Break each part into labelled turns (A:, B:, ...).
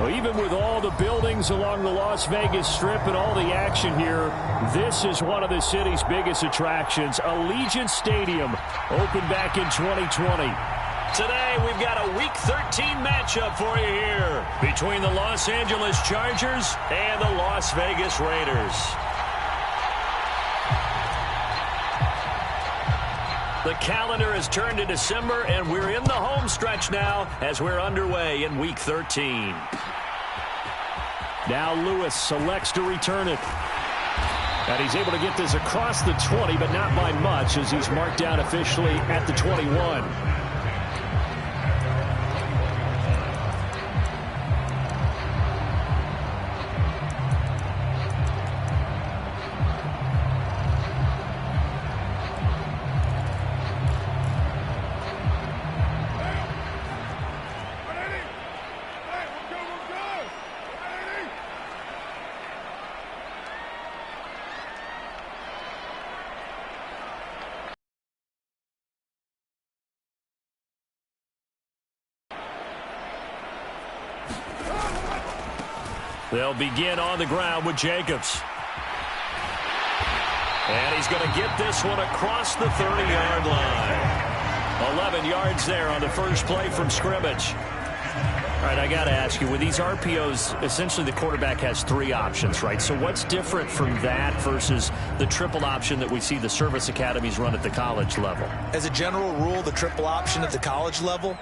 A: Well, even with all the buildings along the Las Vegas Strip and all the action here, this is one of the city's biggest attractions. Allegiant Stadium opened back in 2020. Today, we've got a Week 13 matchup for you here between the Los Angeles Chargers and the Las Vegas Raiders. The calendar has turned to December, and we're in the home stretch now as we're underway in Week 13. Now Lewis selects to return it. And he's able to get this across the 20, but not by much, as he's marked down officially at the 21. They'll begin on the ground with Jacobs. And he's going to get this one across the 30-yard line. 11 yards there on the first play from scrimmage. All right, I got to ask you, with these RPOs, essentially the quarterback has three options, right? So what's different from that versus the triple option that we see the service academies run at the college level?
B: As a general rule, the triple option at the college level,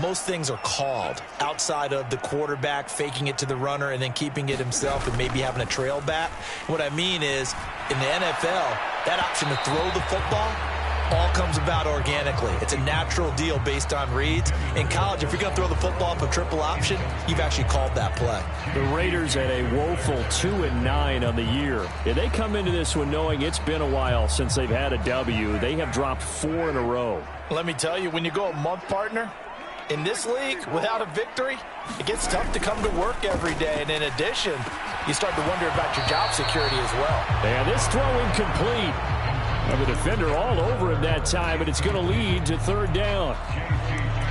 B: most things are called outside of the quarterback faking it to the runner and then keeping it himself and maybe having a trail back. What I mean is, in the NFL, that option to throw the football all comes about organically. It's a natural deal based on reads. In college, if you're going to throw the football up a triple option, you've actually called that play.
A: The Raiders at a woeful 2-9 on the year. If they come into this one knowing it's been a while since they've had a W, they have dropped 4 in a row.
B: Let me tell you, when you go a month, partner, in this league, without a victory, it gets tough to come to work every day. And in addition, you start to wonder about your job security as well.
A: And this throw incomplete. And the defender all over him that time, and it's going to lead to third down.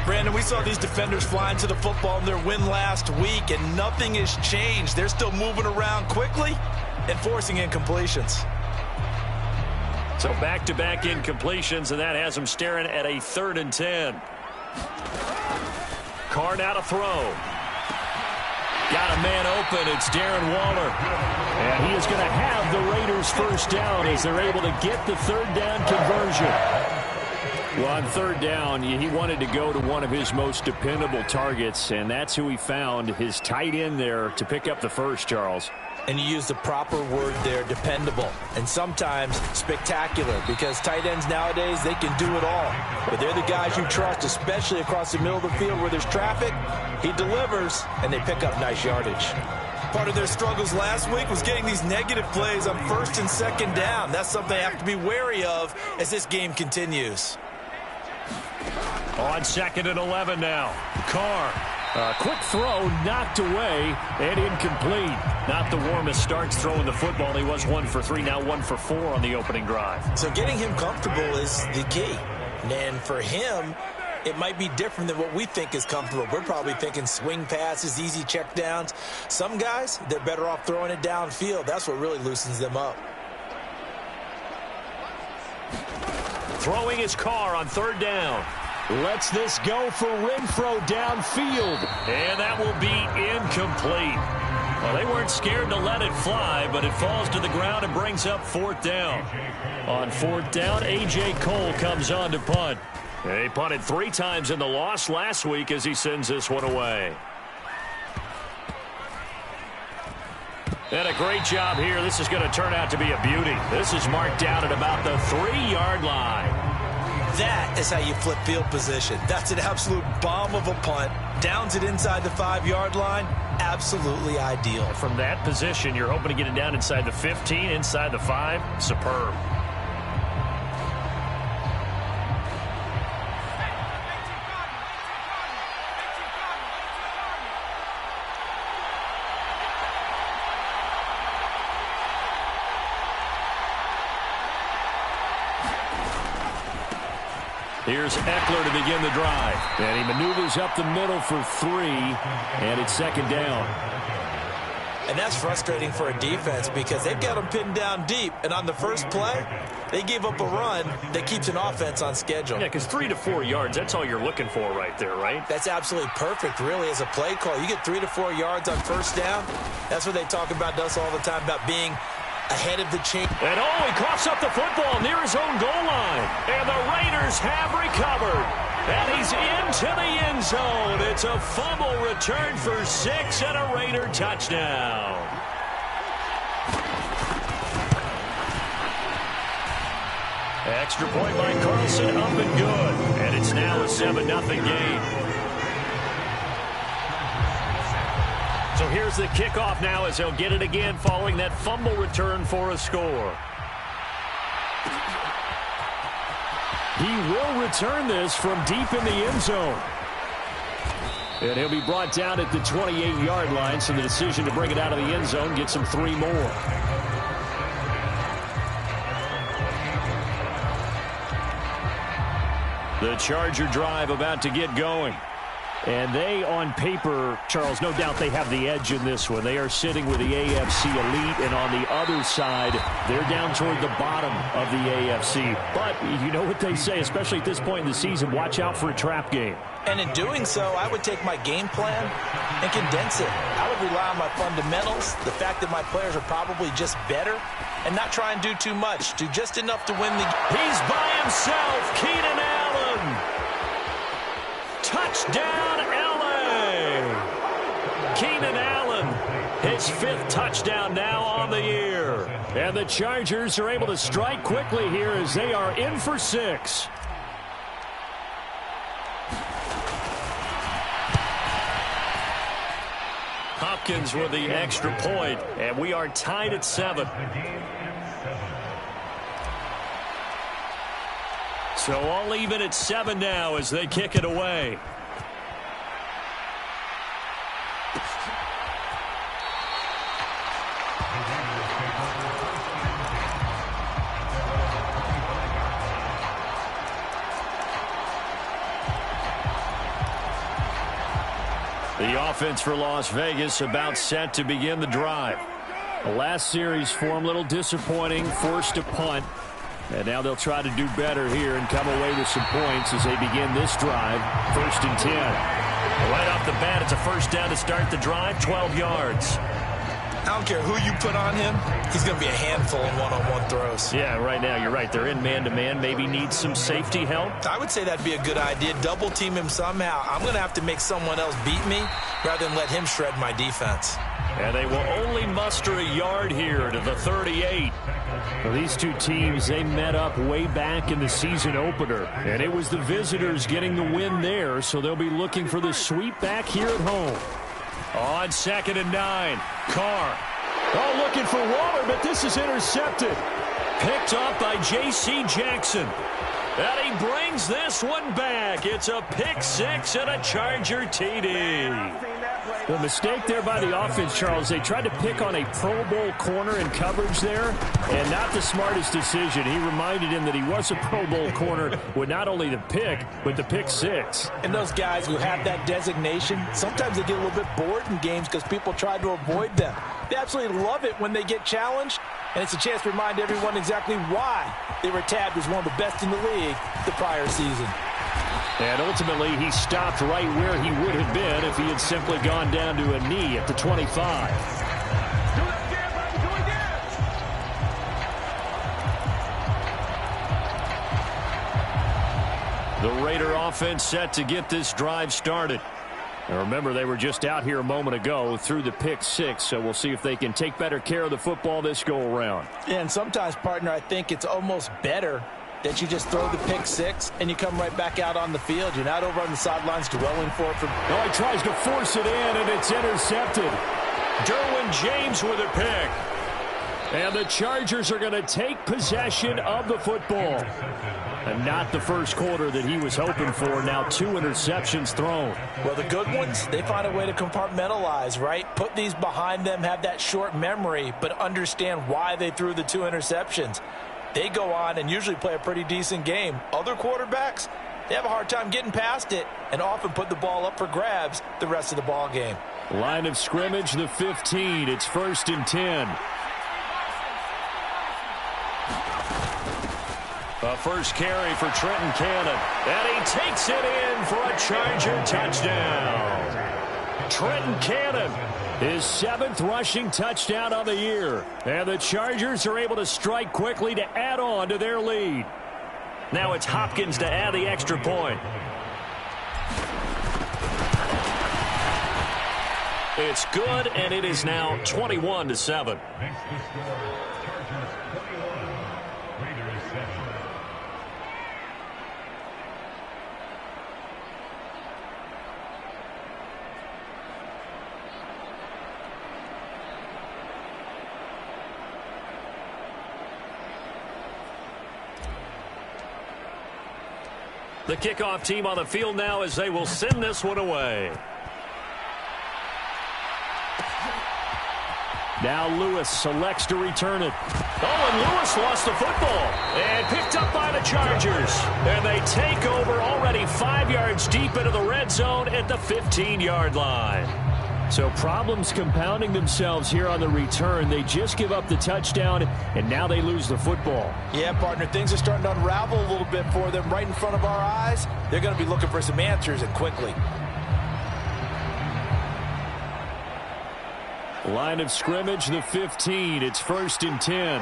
B: Brandon, we saw these defenders flying to the football in their win last week, and nothing has changed. They're still moving around quickly and forcing incompletions.
A: So back-to-back incompletions, and that has them staring at a 3rd and 10. Carr now to throw. Got a man open. It's Darren Waller. And he is going to have the Raiders first down as they're able to get the third down conversion. Well, on third down, he wanted to go to one of his most dependable targets, and that's who he found, his tight end there, to pick up the first, Charles.
B: And you use the proper word there, dependable, and sometimes spectacular, because tight ends nowadays, they can do it all. But they're the guys you trust, especially across the middle of the field where there's traffic. He delivers, and they pick up nice yardage. Part of their struggles last week was getting these negative plays on 1st and 2nd down. That's something they have to be wary of as this game continues.
A: On 2nd and 11 now. Carr. Quick throw, knocked away, and incomplete. Not the warmest starts throwing the football. He was 1 for 3, now 1 for 4 on the opening drive.
B: So getting him comfortable is the key. And for him, it might be different than what we think is comfortable. We're probably thinking swing passes, easy checkdowns. Some guys, they're better off throwing it downfield. That's what really loosens them up.
A: Throwing his Carr on 3rd down. Lets this go for Renfro downfield. And that will be incomplete. Well, they weren't scared to let it fly, but it falls to the ground and brings up 4th down. On 4th down, A.J. Cole comes on to punt. He punted 3 times in the loss last week as he sends this one away. And a great job here. This is going to turn out to be a beauty. This is marked down at about the 3-yard line.
B: That is how you flip field position. That's an absolute bomb of a punt. Downs it inside the 5-yard line. Absolutely ideal.
A: From that position, you're hoping to get it down inside the 15, inside the 5. Superb. Here's Eckler to begin the drive. And he maneuvers up the middle for 3, and it's second down.
B: And that's frustrating for a defense because they've got them pinned down deep. And on the first play, they gave up a run that keeps an offense on schedule.
A: Yeah, because 3 to 4 yards, that's all you're looking for right there, right?
B: That's absolutely perfect, really, as a play call. You get 3 to 4 yards on first down. That's what they talk about to us all the time, about being ahead of the chain.
A: And he coughs up the football near his own goal line. And the Raiders have recovered. And he's into the end zone. It's a fumble return for 6 and a Raider touchdown. Extra point by Carlson, up and good. And it's now a 7-0 game. So here's the kickoff now as they'll get it again following that fumble return for a score. He will return this from deep in the end zone. And he'll be brought down at the 28-yard line, so the decision to bring it out of the end zone gets him 3 more. The Charger drive about to get going. And they, on paper, Charles, no doubt they have the edge in this one. They are sitting with the AFC elite, and on the other side, they're down toward the bottom of the AFC. But you know what they say, especially at this point in the season, watch out for a trap game.
B: And in doing so, I would take my game plan and condense it. I would rely on my fundamentals, the fact that my players are probably just better, and not try and do too much. Do just enough to win the game.
A: He's by himself, Keenan Allen. Touchdown, L.A. Keenan Allen, his 5th touchdown now on the year. And the Chargers are able to strike quickly here as they are in for 6. Hopkins with the extra point, and we are tied at 7. So all even at 7 now as they kick it away. The offense for Las Vegas about set to begin the drive. The last series for them, a little disappointing, forced a punt. And now they'll try to do better here and come away with some points as they begin this drive. 1st and 10. Right off the bat, it's a first down to start the drive, 12 yards.
B: I don't care who you put on him. He's going to be a handful in one-on-one throws.
A: Yeah, right now, you're right. They're in man-to-man. Maybe need some safety help.
B: I would say that'd be a good idea. Double team him somehow. I'm going to have to make someone else beat me rather than let him shred my defense.
A: And they will only muster a yard here to the 38. Well, these two teams, they met up way back in the season opener. And it was the visitors getting the win there, so they'll be looking for the sweep back here at home. On 2nd and 9, Carr. Oh, looking for Waller, but this is intercepted. Picked up by J.C. Jackson. And he brings this one back. It's a pick 6 and a Charger TD. The mistake there by the offense, Charles, they tried to pick on a Pro Bowl corner in coverage there, and not the smartest decision. He reminded him that he was a Pro Bowl corner with not only the pick, but the pick 6.
B: And those guys who have that designation, sometimes they get a little bit bored in games because people try to avoid them. They absolutely love it when they get challenged, and it's a chance to remind everyone exactly why they were tabbed as one of the best in the league the prior season.
A: And ultimately, he stopped right where he would have been if he had simply gone down to a knee at the 25. The Raider offense set to get this drive started. And remember, they were just out here a moment ago through the pick 6, so we'll see if they can take better care of the football this go-around.
B: And sometimes, partner, I think it's almost better that you just throw the pick 6 and you come right back out on the field. You're not over on the sidelines dwelling for it.
A: Oh, he tries to force it in, and it's intercepted. Derwin James with a pick. And the Chargers are going to take possession of the football. And not the first quarter that he was hoping for. Now 2 interceptions thrown.
B: Well, the good ones, they find a way to compartmentalize, right? Put these behind them, have that short memory, but understand why they threw the 2 interceptions. They go on and usually play a pretty decent game. Other quarterbacks, they have a hard time getting past it and often put the ball up for grabs the rest of the ball game.
A: Line of scrimmage, the 15. It's 1st and 10. A first carry for Trenton Cannon. And he takes it in for a Charger touchdown. Trenton Cannon, his 7th rushing touchdown on the year. And the Chargers are able to strike quickly to add on to their lead. Now it's Hopkins to add the extra point. It's good, and it is now 21-7. The kickoff team on the field now as they will send this one away. Now Lewis selects to return it. Oh, and Lewis lost the football and picked up by the Chargers. And they take over already 5 yards deep into the red zone at the 15-yard line. So problems compounding themselves here on the return. They just give up the touchdown, and now they lose the football.
B: Yeah, partner, things are starting to unravel a little bit for them right in front of our eyes. They're going to be looking for some answers, and quickly.
A: Line of scrimmage, the 15. It's 1st and 10.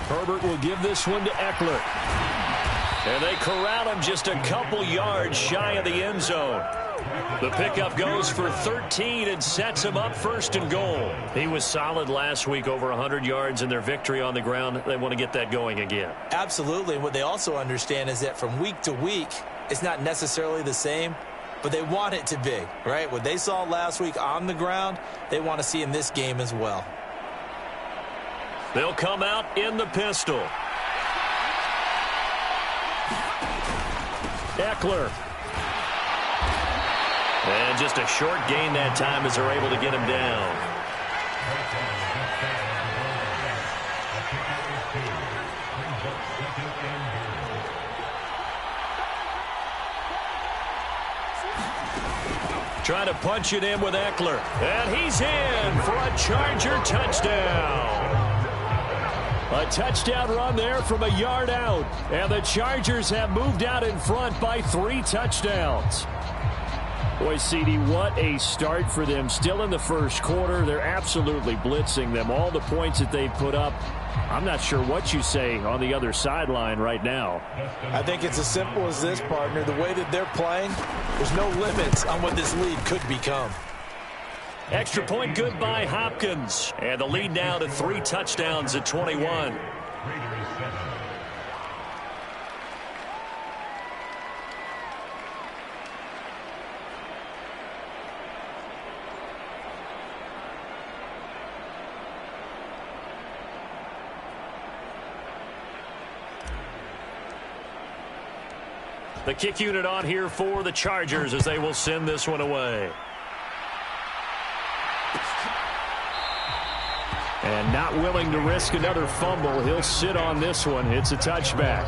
A: Herbert will give this one to Eckler. And they corral him just a couple yards shy of the end zone. The pickup goes for 13 and sets him up 1st and goal. He was solid last week, over 100 yards in their victory on the ground. They want to get that going again.
B: Absolutely. And what they also understand is that from week to week, it's not necessarily the same, but they want it to be, right? What they saw last week on the ground, they want to see in this game as well.
A: They'll come out in the pistol. Eckler. And just a short gain that time as they're able to get him down. Trying to punch it in with Eckler. And he's in for a Charger touchdown. A touchdown run there from a yard out. And the Chargers have moved out in front by 3 touchdowns. Boy, CD, what a start for them. Still in the first quarter. They're absolutely blitzing them. All the points that they've put up, I'm not sure what you say on the other sideline right now.
B: I think it's as simple as this, partner. The way that they're playing, there's no limits on what this lead could become.
A: Extra point good by Hopkins. And the lead now to 3 touchdowns at 21. The kick unit on here for the Chargers as they will send this one away. And not willing to risk another fumble. He'll sit on this one. It's a touchback.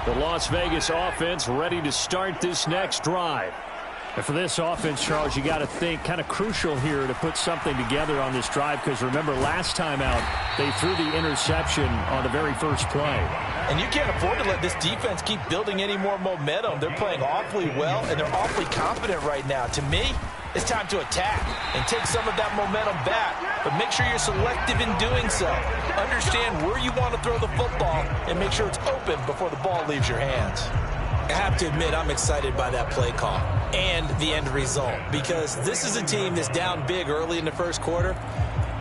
A: The Las Vegas offense ready to start this next drive. And for this offense, Charles, you got to think kind of crucial here to put something together on this drive, because remember last time out they threw the interception on the very first play.
B: And you can't afford to let this defense keep building any more momentum. They're playing awfully well, and they're awfully confident right now. To me, it's time to attack and take some of that momentum back, but make sure you're selective in doing so. Understand where you want to throw the football and make sure it's open before the ball leaves your hands. I have to admit, I'm excited by that play call and the end result, because this is a team that's down big early in the first quarter,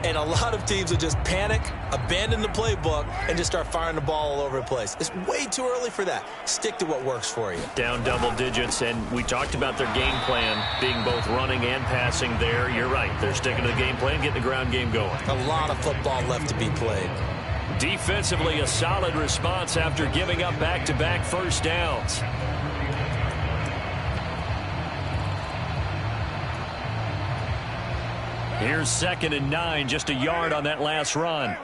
B: And a lot of teams will just panic, abandon the playbook, and just start firing the ball all over the place. It's way too early for that. Stick to what works for you.
A: Down double digits, and we talked about their game plan being both running and passing there. You're right. They're sticking to the game plan, getting the ground game going.
B: A lot of football left to be played.
A: Defensively, a solid response after giving up back-to-back first downs. Here's 2nd and 9, just a yard on that last run.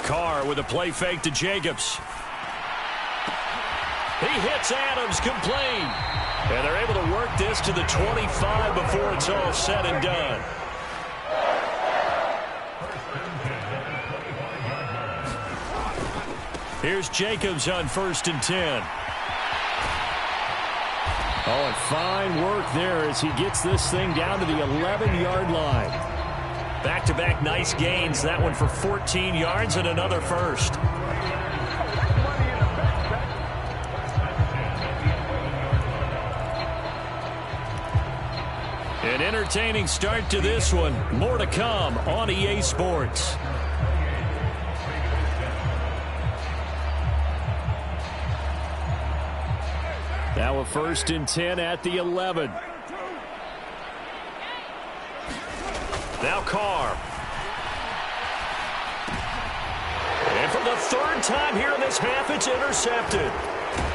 A: Carr with a play fake to Jacobs. He hits Adams, complete. And they're able to work this to the 25 before it's all said and done. Here's Jacobs on 1st and 10. Oh, and fine work there as he gets this thing down to the 11-yard line. Back-to-back nice gains. That one for 14 yards and another first. An entertaining start to this one. More to come on EA Sports. Now a 1st and 10 at the 11. Now Carr. And for the 3rd time here in this half, it's intercepted.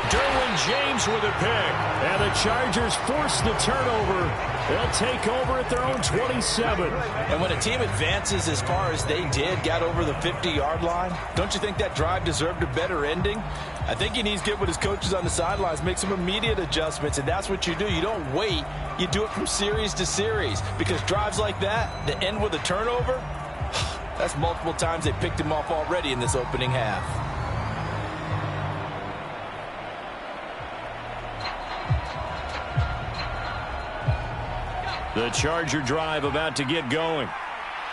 A: Derwin James with a pick. And the Chargers force the turnover. They'll take over at their own 27.
B: And when a team advances as far as they did, got over the 50-yard line, don't you think that drive deserved a better ending? I think he needs to get with his coaches on the sidelines, make some immediate adjustments, and that's what you do. You don't wait. You do it from series to series, because drives like that end with a turnover, that's multiple times they picked him off already in this opening half.
A: The Charger drive about to get going.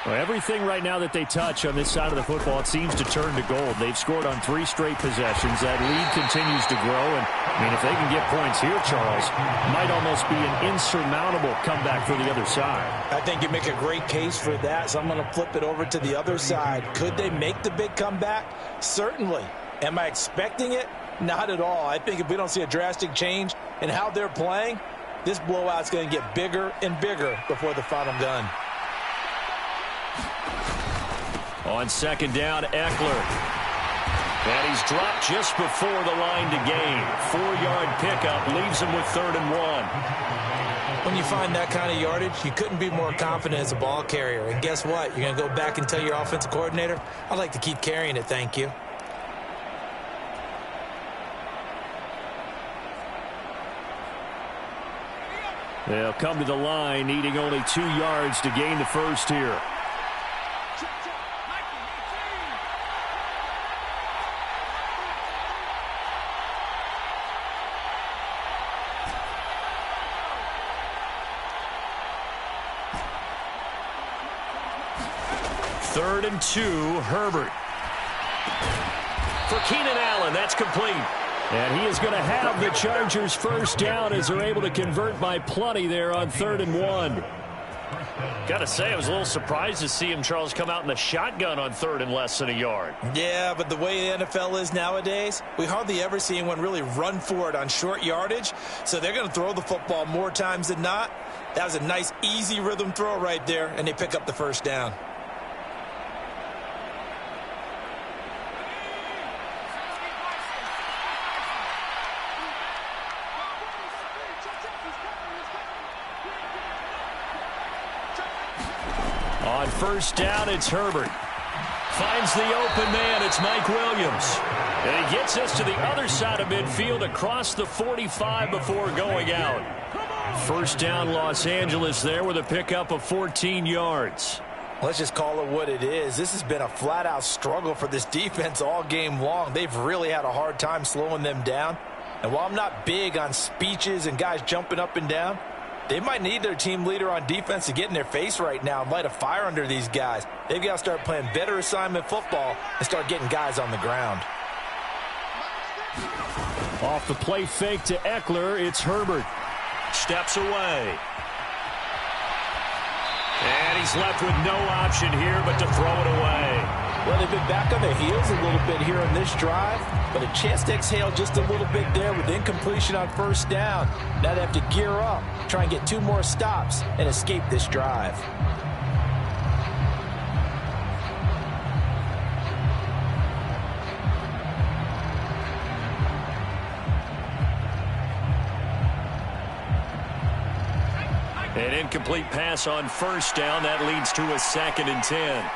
A: Well, everything right now that they touch on this side of the football, it seems to turn to gold. They've scored on 3 straight possessions. That lead continues to grow. And, I mean, if they can get points here, Charles, might almost be an insurmountable comeback for the other side.
B: I think you make a great case for that, so I'm going to flip it over to the other side. Could they make the big comeback? Certainly. Am I expecting it? Not at all. I think if we don't see a drastic change in how they're playing, this blowout's going to get bigger and bigger before the final gun.
A: On 2nd down, Eckler. And he's dropped just before the line to gain. 4-yard pickup leaves him with 3rd and 1.
B: When you find that kind of yardage, you couldn't be more confident as a ball carrier. And guess what? You're going to go back and tell your offensive coordinator, I'd like to keep carrying it, thank you.
A: They'll come to the line, needing only 2 yards to gain the first here. Third and 2, Herbert. For Keenan Allen, that's complete. And he is going to have the Chargers first down as they're able to convert by plenty there on 3rd and 1. Got to say, I was a little surprised to see him, Charles, come out in the shotgun on 3rd and less than a yard.
B: Yeah, but the way the NFL is nowadays, we hardly ever see anyone really run for it on short yardage. So they're going to throw the football more times than not. That was a nice, easy rhythm throw right there, and they pick up the first down.
A: On 1st down, it's Herbert. Finds the open man. It's Mike Williams. And he gets us to the other side of midfield across the 45 before going out. 1st down, Los Angeles there with a pickup of 14 yards.
B: Let's just call it what it is. This has been a flat-out struggle for this defense all game long. They've really had a hard time slowing them down. And while I'm not big on speeches and guys jumping up and down, they might need their team leader on defense to get in their face right now and light a fire under these guys. They've got to start playing better assignment football and start getting guys on the ground.
A: Off the play fake to Eckler, it's Herbert. Steps away. And he's left with no option here but to throw it away.
B: Well, they've been back on their heels a little bit here on this drive, but a chance to exhale just a little bit there with incompletion on first down. Now they have to gear up, try and get 2 more stops, and escape this drive.
A: An incomplete pass on first down. That leads to a 2nd and 10.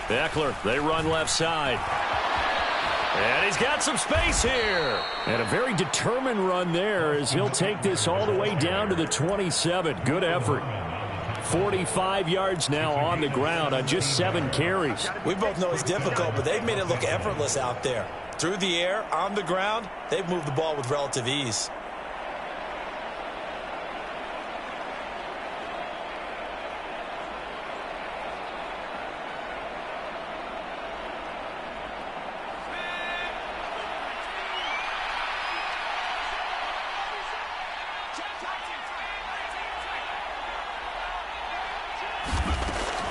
A: Eckler, they run left side. And he's got some space here. And a very determined run there as he'll take this all the way down to the 27. Good effort. 45 yards now on the ground on just 7 carries.
B: We both know it's difficult, but they've made it look effortless out there. Through the air, on the ground, they've moved the ball with relative ease.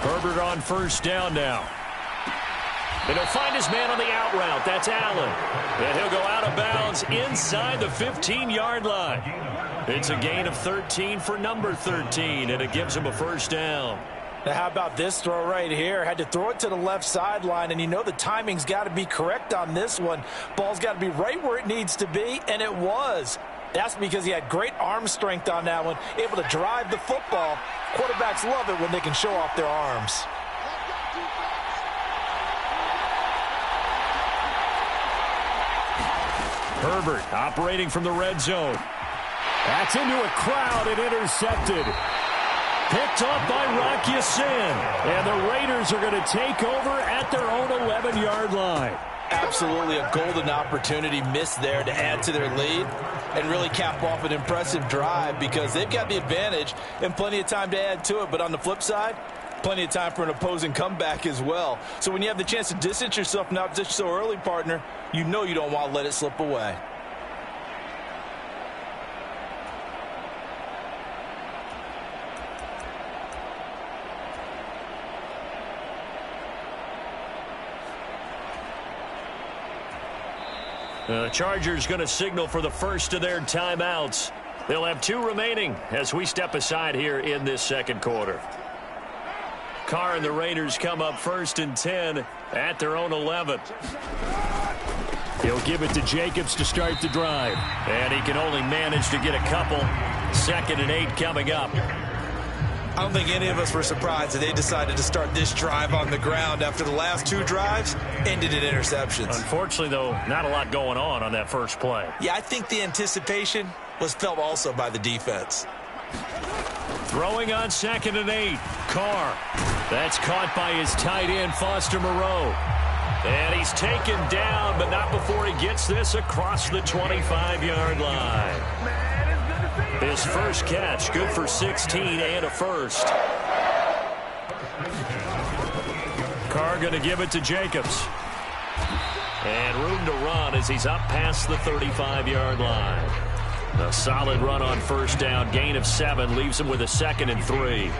A: Herbert on first down now. And he'll find his man on the out route. That's Allen. And he'll go out of bounds inside the 15-yard line. It's a gain of 13 for number 13, and it gives him a first down.
B: Now, how about this throw right here? Had to throw it to the left sideline, and you know the timing's got to be correct on this one. Ball's got to be right where it needs to be, and it was. That's because he had great arm strength on that one, able to drive the football. Quarterbacks love it when they can show off their arms.
A: Herbert operating from the red zone. That's into a crowd and intercepted. Picked off by Rock Ya-Sin. And the Raiders are going to take over at their own 11-yard line.
B: Absolutely a golden opportunity missed there to add to their lead and really cap off an impressive drive because they've got the advantage and plenty of time to add to it. But on the flip side, plenty of time for an opposing comeback as well. So when you have the chance to distance yourself from the opposition so early, partner, you know you don't want to let it slip away.
A: The Chargers going to signal for the first of their timeouts. They'll have 2 remaining as we step aside here in this second quarter. Carr and the Raiders come up 1st and 10 at their own 11. He'll give it to Jacobs to start the drive. And he can only manage to get a couple. 2nd and 8 coming up.
B: I don't think any of us were surprised that they decided to start this drive on the ground after the last 2 drives ended in interceptions.
A: Unfortunately, though, not a lot going on that first play.
B: Yeah, I think the anticipation was felt also by the defense.
A: Throwing on 2nd and 8. Carr. That's caught by his tight end, Foster Moreau. And he's taken down, but not before he gets this across the 25-yard line. His first catch, good for 16 and a first. Carr going to give it to Jacobs. And room to run as he's up past the 35-yard line. A solid run on first down. Gain of 7 leaves him with a 2nd and 3.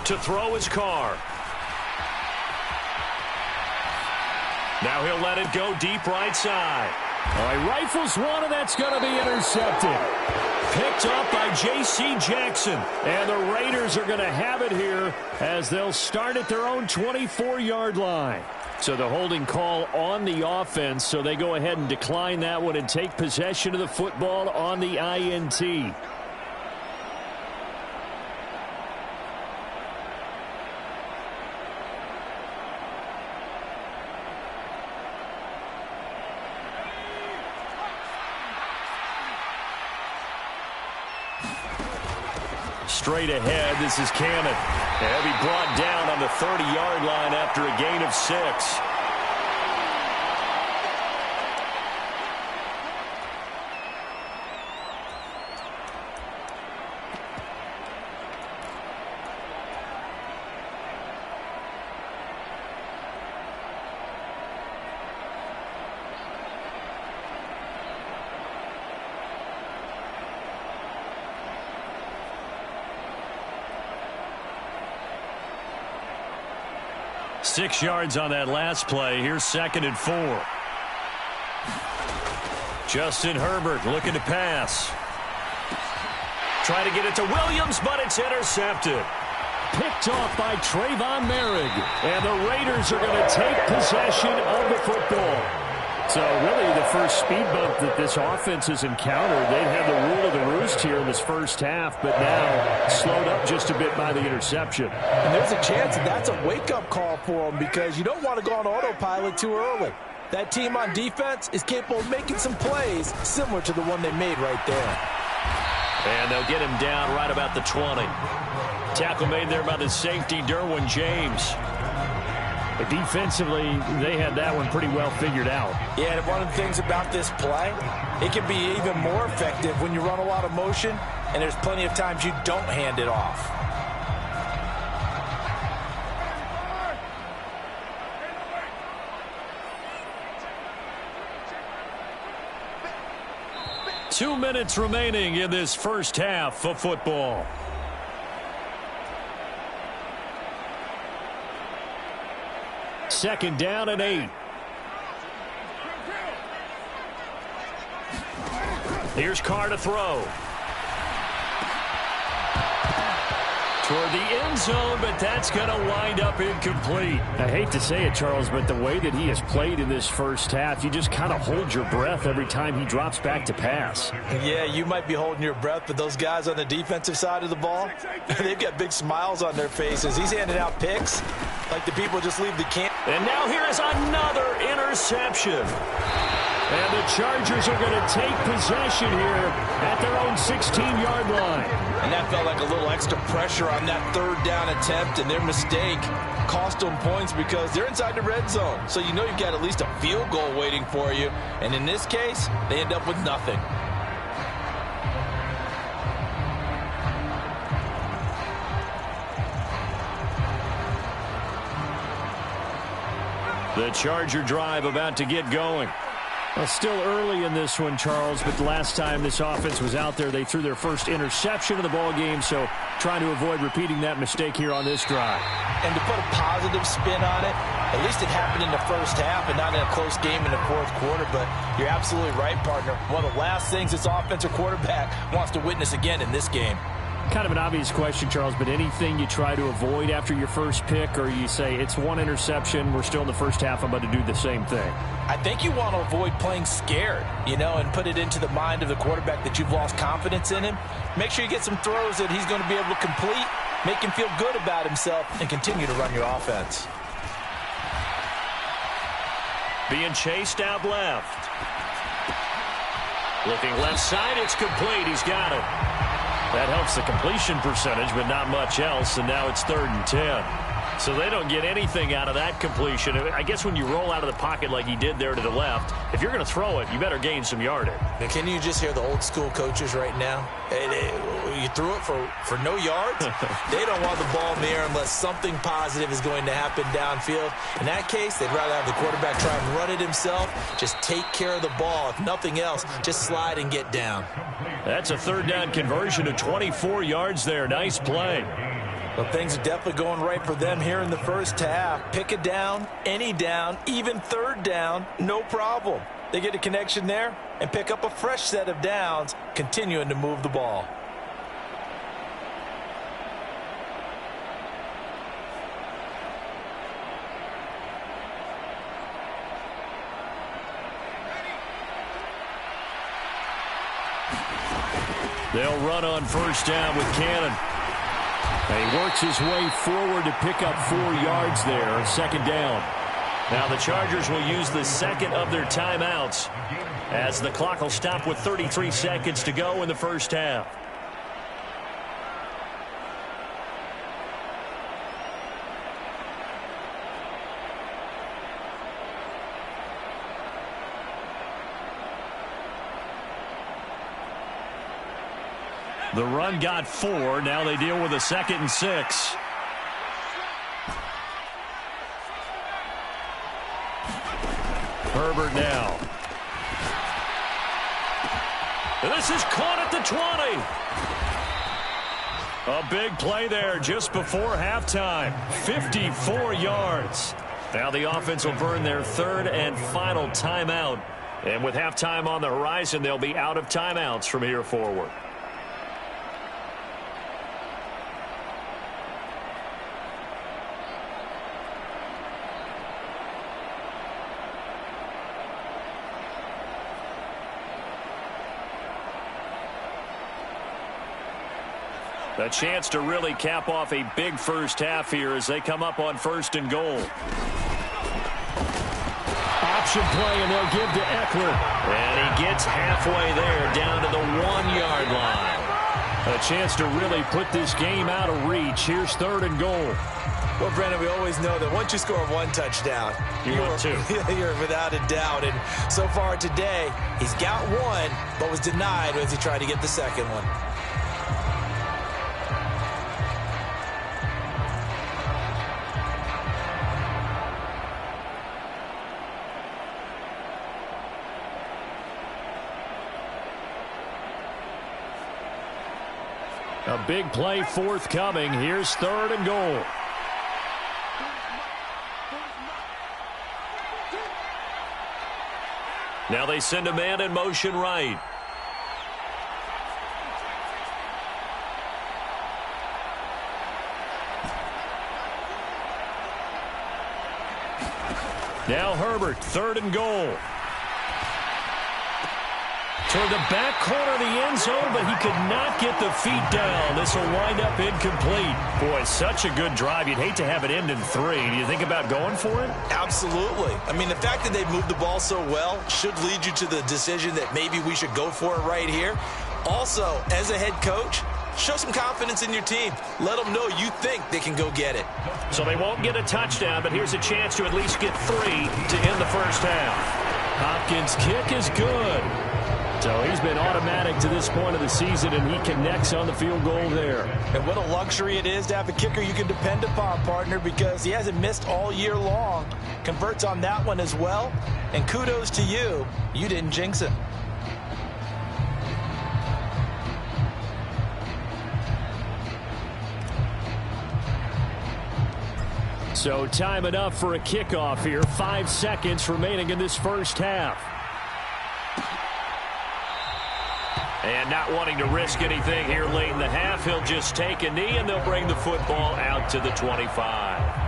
A: To throw is Carr. Now he'll let it go deep right side. All right, rifles one, and that's going to be intercepted. Picked up by J.C. Jackson. And the Raiders are going to have it here as they'll start at their own 24-yard line. So the holding call on the offense, so they go ahead and decline that one and take possession of the football on the INT. Straight ahead, this is Cannon. He'll be brought down on the 30-yard line after a gain of 6. 6 yards on that last play. Here's 2nd and 4. Justin Herbert looking to pass. Try to get it to Williams, but it's intercepted. Picked off by Trayvon Merrick. And the Raiders are going to take possession of the football. So really the first speed bump that this offense has encountered. They've had the rule of the roost here in this first half, but now slowed up just a bit by the interception.
B: And there's a chance that that's a wake-up call for them because you don't want to go on autopilot too early. That team on defense is capable of making some plays similar to the one they made right there.
A: And they'll get him down right about the 20. Tackle made there by the safety, Derwin James. But defensively, they had that one pretty well figured out.
B: Yeah, and one of the things about this play, it can be even more effective when you run a lot of motion, and there's plenty of times you don't hand it off.
A: Two minutes remaining in this first half of football. Second down and 8. Here's Carr to throw. Toward the end zone, but that's going to wind up incomplete. I hate to say it, Charles, but the way that he has played in this first half, you just kind of hold your breath every time he drops back to pass.
B: Yeah, you might be holding your breath, but those guys on the defensive side of the ball, they've got big smiles on their faces. He's handing out picks like the people just leave the camp.
A: And now here is another interception. And the Chargers are going to take possession here at their own 16-yard line.
B: And that felt like a little extra pressure on that third down attempt, and their mistake cost them points because they're inside the red zone. So you know you've got at least a field goal waiting for you. And in this case, they end up with nothing.
A: The Charger drive about to get going. Well, still early in this one, Charles, but the last time this offense was out there, they threw their first interception of the ball game, so trying to avoid repeating that mistake here on this drive.
B: And to put a positive spin on it, at least it happened in the first half and not in a close game in the fourth quarter, but you're absolutely right, partner. One of the last things this offensive quarterback wants to witness again in this game.
A: Kind of an obvious question, Charles, but anything you try to avoid after your first pick, or you say it's one interception, we're still in the first half, I'm about to do the same thing?
B: I think you want to avoid playing scared, and put it into the mind of the quarterback that you've lost confidence in him. Make sure you get some throws that he's going to be able to complete, make him feel good about himself, and continue to run your offense.
A: Being chased out left. Looking left side, it's complete. He's got it. That helps the completion percentage, but not much else, and now it's 3rd and 10. So they don't get anything out of that completion. I guess when you roll out of the pocket like he did there to the left, if you're going to throw it, you better gain some yardage.
B: Can you just hear the old school coaches right now? You threw it for no yards? They don't want the ball in the air unless something positive is going to happen downfield. In that case, they'd rather have the quarterback try and run it himself. Just take care of the ball. If nothing else, just slide and get down.
A: That's a 3rd down conversion of 24 yards there. Nice play.
B: Well, things are definitely going right for them here in the first half. Pick a down, any down, even 3rd down, no problem. They get a connection there and pick up a fresh set of downs, continuing to move the ball.
A: They'll run on 1st down with Cannon. And he works his way forward to pick up 4 yards there, 2nd down. Now the Chargers will use the second of their timeouts as the clock will stop with 33 seconds to go in the first half. The run got 4. Now they deal with a 2nd and 6. Herbert now. And this is caught at the 20. A big play there just before halftime. 54 yards. Now the offense will burn their third and final timeout. And with halftime on the horizon, they'll be out of timeouts from here forward. A chance to really cap off a big first half here as they come up on 1st and goal. Option play, and they'll give to Eckler. And he gets halfway there, down to the 1-yard line. A chance to really put this game out of reach. Here's 3rd and goal.
B: Well, Brendan, we always know that once you score 1 touchdown, you're without a doubt. And so far today, he's got 1, but was denied as he tried to get the second one.
A: A big play forthcoming. Here's 3rd and goal. Now they send a man in motion right. Now Herbert, 3rd and goal. Toward the back corner of the end zone, but he could not get the feet down. This will wind up incomplete. Boy, such a good drive. You'd hate to have it end in 3. Do you think about going for it?
B: Absolutely. I mean, the fact that they moved the ball so well should lead you to the decision that maybe we should go for it right here. Also, as a head coach, show some confidence in your team. Let them know you think they can go get it.
A: So they won't get a touchdown, but here's a chance to at least get 3 to end the first half. Hopkins' kick is good. So he's been automatic to this point of the season, and he connects on the field goal there.
B: And what a luxury it is to have a kicker you can depend upon, partner, because he hasn't missed all year long. Converts on that one as well. And kudos to you. You didn't jinx it.
A: So time enough for a kickoff here. 5 seconds remaining in this first half. And not wanting to risk anything here late in the half, he'll just take a knee, and they'll bring the football out to the 25.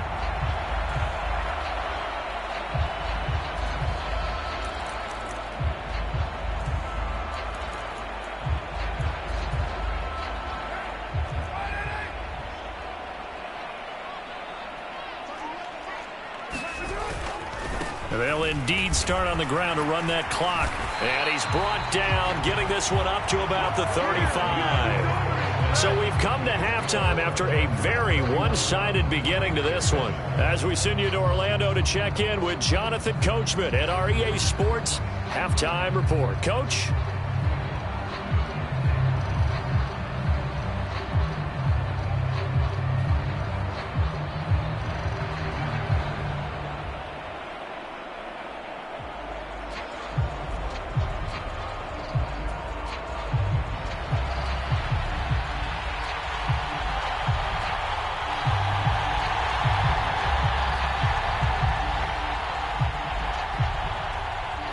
A: They'll indeed start on the ground to run that clock. And he's brought down, getting this one up to about the 35. So we've come to halftime after a very one-sided beginning to this one. As we send you to Orlando to check in with Jonathan Coachman at our EA Sports Halftime Report. Coach?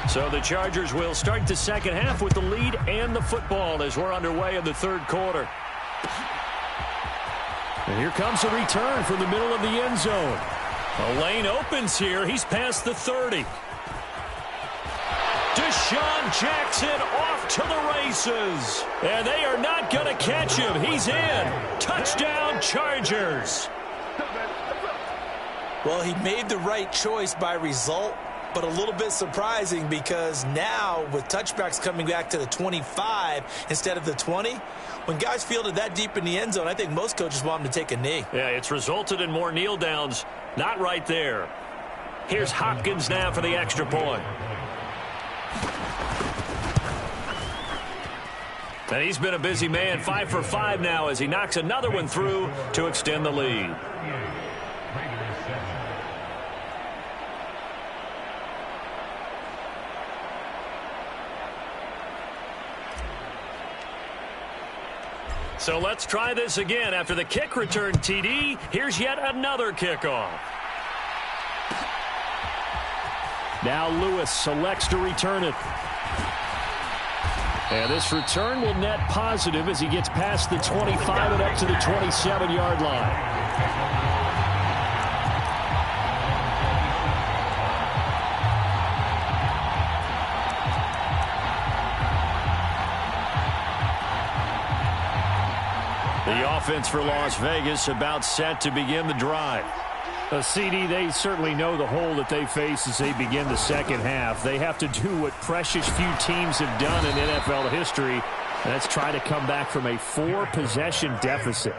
A: So the Chargers will start the second half with the lead and the football as we're underway in the third quarter. And here comes a return from the middle of the end zone. A lane opens here. He's past the 30. Deshaun Jackson off to the races. And they are not going to catch him. He's in. Touchdown, Chargers.
B: Well, he made the right choice by result, but a little bit surprising because now with touchbacks coming back to the 25 instead of the 20, when guys fielded that deep in the end zone, I think most coaches want them to take a knee.
A: Yeah, it's resulted in more kneel downs. Not right there. Here's Hopkins now for the extra point. And he's been a busy man, 5 for 5 now as he knocks another one through to extend the lead. So let's try this again. After the kick return TD, here's yet another kickoff. Now Lewis selects to return it. And this return will net positive as he gets past the 25 and up to the 27-yard line. The offense for Las Vegas about set to begin the drive. CD, they certainly know the hole that they face as they begin the second half. They have to do what precious few teams have done in NFL history. That's try to come back from a 4-possession deficit.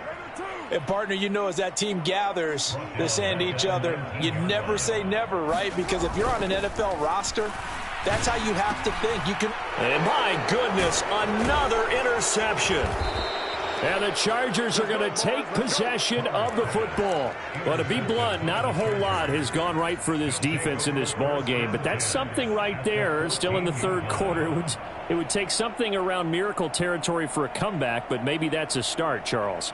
B: And, partner, you know, as that team gathers, they're saying to each other, you never say never, right? Because if you're on an NFL roster, that's how you have to think. You can.
A: And my goodness, another interception. And the Chargers are going to take possession of the football. Well, to be blunt, not a whole lot has gone right for this defense in this ball game, but that's something right there. Still in the third quarter, it would take something around miracle territory for a comeback, but maybe that's a start, Charles.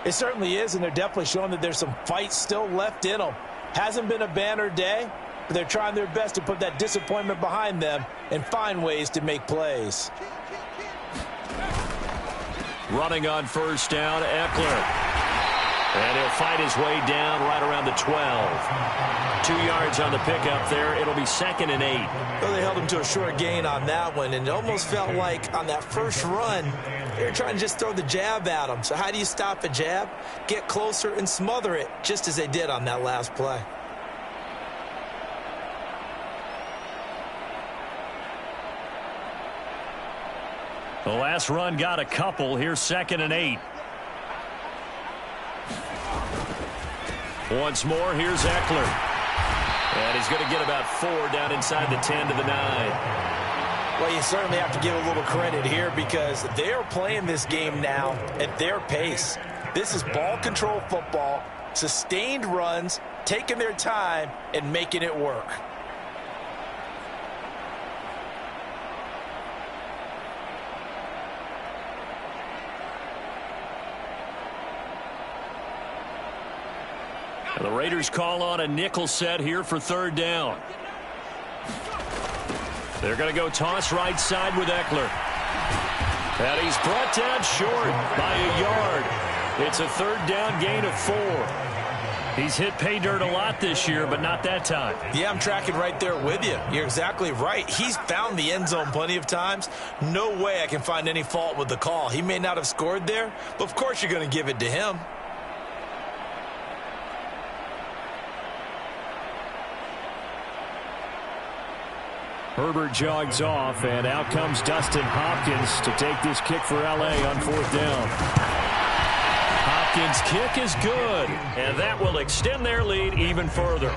B: It certainly is, and they're definitely showing that there's some fight still left in them. Hasn't been a banner day, but they're trying their best to put that disappointment behind them and find ways to make plays.
A: Running on first down, Eckler. And he'll fight his way down right around the 12. 2 yards on the pickup there. It'll be 2nd and 8.
B: Well, they held him to a short gain on that one, and it almost felt like on that first run, they were trying to just throw the jab at him. So how do you stop a jab? Get closer and smother it, just as they did on that last play.
A: The last run got a couple. Here's 2nd and 8. Once more, here's Eckler. And he's going to get about 4 down inside the 10 to the 9.
B: Well, you certainly have to give a little credit here because they are playing this game now at their pace. This is ball control football, sustained runs, taking their time, and making it work.
A: The Raiders call on a nickel set here for 3rd down. They're going to go toss right side with Eckler. And he's brought down short by a yard. It's a 3rd down gain of 4. He's hit pay dirt a lot this year, but not that time.
B: Yeah, I'm tracking right there with you. You're exactly right. He's found the end zone plenty of times. No way I can find any fault with the call. He may not have scored there, but of course you're going to give it to him.
A: Herbert jogs off, and out comes Dustin Hopkins to take this kick for L.A. on 4th down. Hopkins' kick is good, and that will extend their lead even further.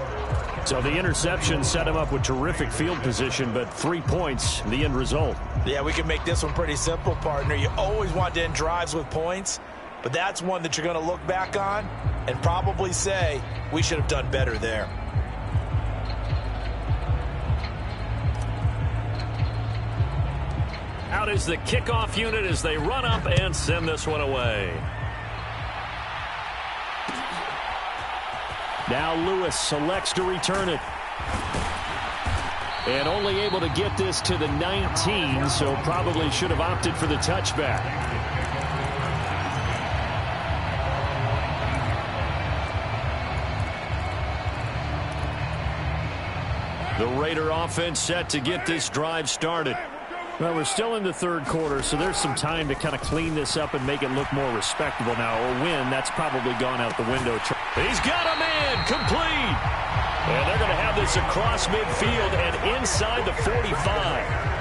A: So the interception set him up with terrific field position, but 3 points, the end result.
B: Yeah, we can make this one pretty simple, partner. You always want to end drives with points, but that's one that you're going to look back on and probably say, we should have done better there.
A: Out is the kickoff unit as they run up and send this one away. Now Lewis selects to return it. And only able to get this to the 19, so probably should have opted for the touchback. The Raider offense set to get this drive started. Well, we're still in the third quarter, so there's some time to kind of clean this up and make it look more respectable now. A win, that's probably gone out the window. He's got a man, complete. And they're going to have this across midfield and inside the 45.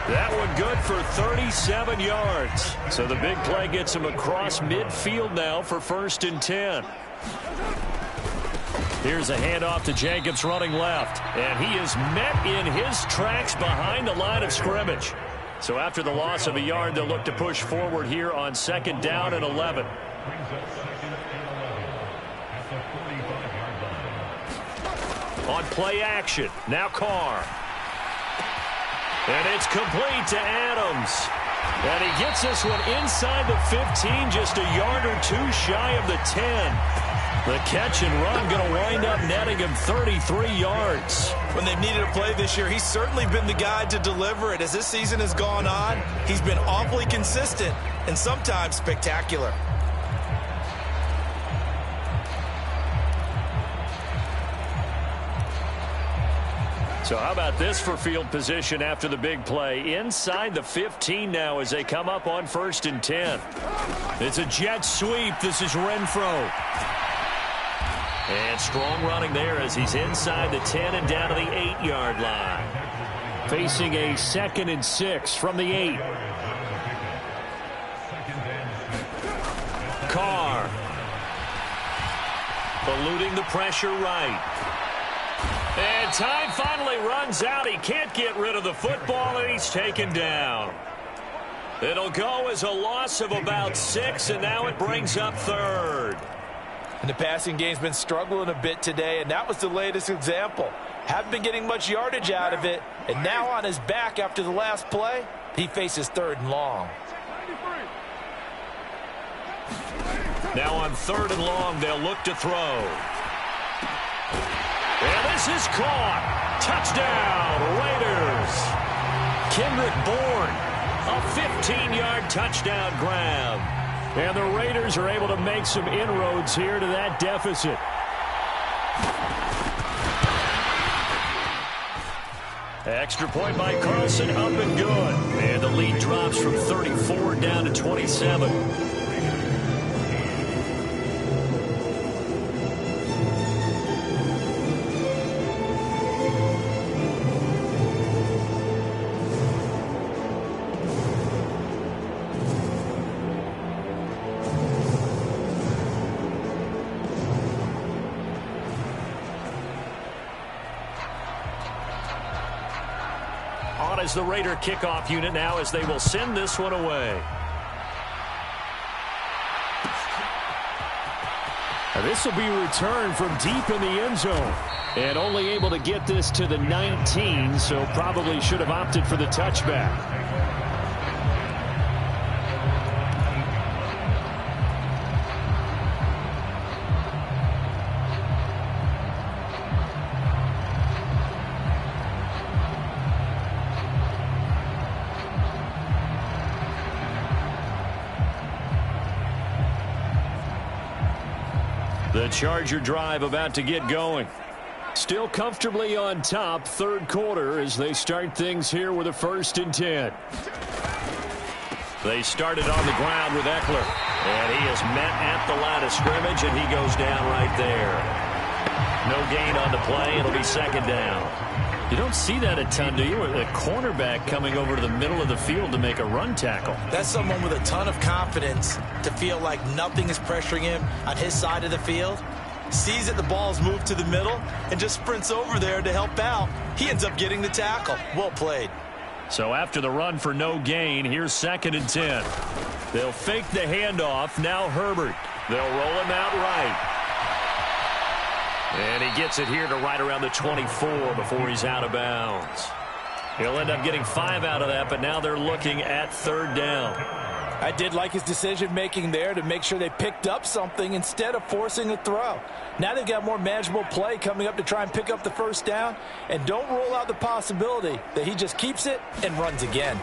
A: That one good for 37 yards. So the big play gets him across midfield now for 1st and 10. Here's a handoff to Jacobs running left. And he is met in his tracks behind the line of scrimmage. So after the loss of a yard, they'll look to push forward here on 2nd down and 11. On play action, now Carr. And it's complete to Adams. And he gets this one inside the 15, just a yard or two shy of the 10. The catch and run going to wind up netting him 33 yards.
B: When they've needed a play this year, he's certainly been the guy to deliver it. As this season has gone on, he's been awfully consistent and sometimes spectacular.
A: So how about this for field position after the big play? Inside the 15 now as they come up on 1st and 10. It's a jet sweep. This is Renfro. And strong running there as he's inside the 10 and down to the 8-yard line. Facing a 2nd and 6 from the 8. Carr. Eluding the pressure right. And time finally runs out. He can't get rid of the football, and he's taken down. It'll go as a loss of about 6, and now it brings up 3rd.
B: And the passing game's been struggling a bit today, and that was the latest example. Haven't been getting much yardage out of it, and now on his back after the last play, he faces 3rd and long.
A: Now on 3rd and long, they'll look to throw. And this is caught. Touchdown, Raiders. Kendrick Bourne, a 15-yard touchdown grab. And the Raiders are able to make some inroads here to that deficit. Extra point by Carlson, up and good. And the lead drops from 34 down to 27. As the Raider kickoff unit now as they will send this one away. Now this will be returned from deep in the end zone. And only able to get this to the 19, so probably should have opted for the touchback. The Charger drive about to get going. Still comfortably on top, 3rd quarter as they start things here with a 1st and 10. They started on the ground with Eckler. And he is met at the line of scrimmage, and he goes down right there. No gain on the play. It'll be 2nd down. You don't see that a ton, do you? A cornerback coming over to the middle of the field to make a run tackle.
B: That's someone with a ton of confidence to feel like nothing is pressuring him on his side of the field. Sees that the ball's moved to the middle and just sprints over there to help out. He ends up getting the tackle. Well played.
A: So after the run for no gain, here's 2nd and 10. They'll fake the handoff. Now Herbert. They'll roll him out right. And he gets it here to right around the 24 before he's out of bounds. He'll end up getting 5 out of that, but now they're looking at 3rd down.
B: I did like his decision-making there to make sure they picked up something instead of forcing a throw. Now they've got more manageable play coming up to try and pick up the 1st down, and don't rule out the possibility that he just keeps it and runs again.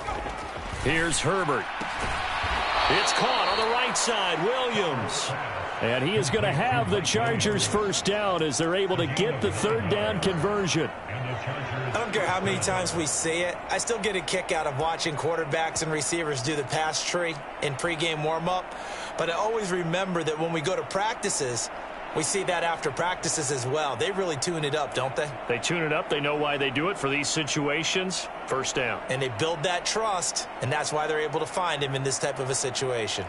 A: Here's Herbert. It's caught on the right side. Williams. And he is going to have the Chargers 1st down as they're able to get the 3rd down conversion.
B: I don't care how many times we say it. I still get a kick out of watching quarterbacks and receivers do the pass tree in pregame warm-up. But I always remember that when we go to practices, we see that after practices as well. They really tune it up, don't they?
A: They tune it up. They know why they do it for these situations. 1st down.
B: And they build that trust, and that's why they're able to find him in this type of a situation.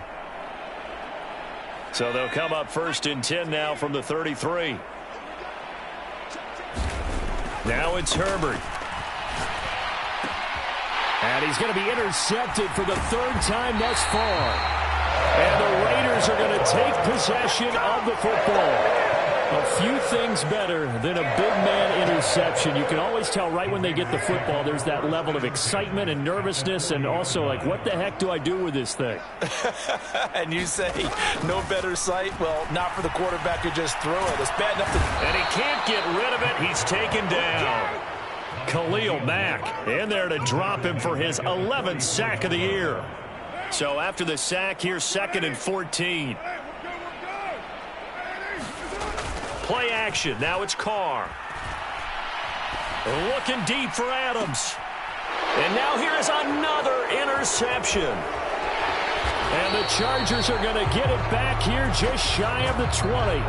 A: So they'll come up 1st and 10 now from the 33. Now it's Herbert. And he's going to be intercepted for the 3rd time thus far. And the Raiders are going to take possession of the football. A few things better than a big man interception. You can always tell right when they get the football, there's that level of excitement and nervousness, and also like, what the heck do I do with this thing?
B: And you say, no better sight? Well, not for the quarterback to just throw it. It's bad enough to...
A: And he can't get rid of it. He's taken down. Khalil Mack in there to drop him for his 11th sack of the year. So after the sack, here's 2nd and 14. Play action. Now it's Carr. Looking deep for Adams. And now here is another interception. And the Chargers are going to get it back here just shy of the 20.